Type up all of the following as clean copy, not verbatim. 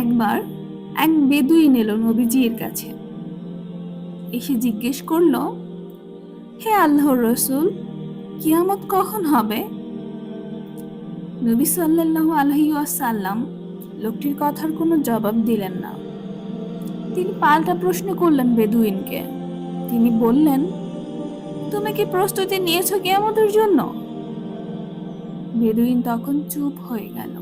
একবার এক বেদুইন এলো নবীজির কাছে, এসে জিজ্ঞেস করলো, হে আল্লাহর রসুল, কিয়ামত কখন হবে? নবী সাল্লাল্লাহু আলাইহি ওয়াসাল্লাম লোকটির কথার কোনো জবাব দিলেন না। তিনি পাল্টা প্রশ্ন করলেন বেদুইনকে। তিনি বললেন, তুমি কি প্রস্তুতি নিয়েছো কিয়ামতের জন্য? বেদুইন তখন চুপ হয়ে গেল।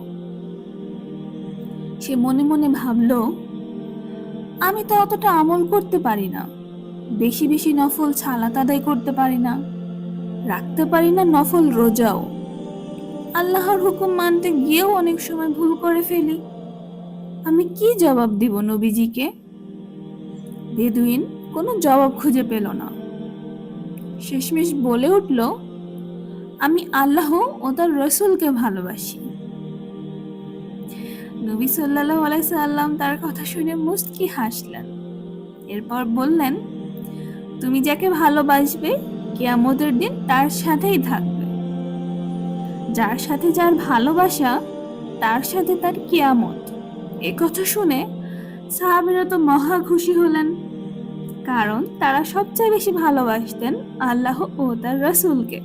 সে মনে মনে ভাবল, আমি তো অতটা আমল করতে পারি না, বেশি বেশি নফল সালাত আদায় করতে পারি না, রাখতে পারি না নফল রোজাও, আল্লাহর হুকুম মানতে গিয়েও অনেক সময় ভুল করে ফেলি। আমি কি জবাব দিব নবীজিকে? বেদুইন কোনো জবাব খুঁজে পেল না। শেষমেশ বলে উঠল, আমি আল্লাহ ও তার রসুলকে ভালোবাসি। নবী সাল্লাল্লাহু আলাইহি সাল্লাম তার কথা শুনে মুচকি হাসলেন। এরপর বললেন, তুমি যাকে ভালোবাসবে কিয়ামতের দিন তার সাথেই থাকবে। যার সাথে যার ভালোবাসা, তার সাথে তার কিয়ামত। এ কথা শুনে সাহাবীরা তো মহা খুশি হলেন, কারণ তারা সবচেয়ে বেশি ভালোবাসতেন আল্লাহ ও তার রসুলকে।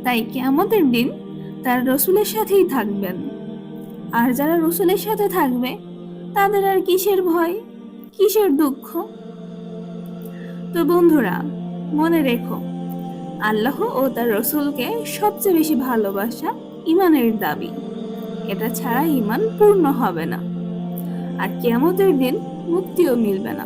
তাই কিয়ামতের দিন তার রসুলের সাথেই থাকবেন। আর যারা রসুলের সাথে থাকবে তাদের আর কিসের ভয়, কিসের দুঃখ? তো বন্ধুরা, মনে রেখো, আল্লাহ ও তার রসুলকে সবচেয়ে বেশি ভালোবাসা ঈমানের দাবি। এটা ছাড়া ঈমান পূর্ণ হবে না, আর কিয়ামতের দিন মুক্তিও মিলবে না।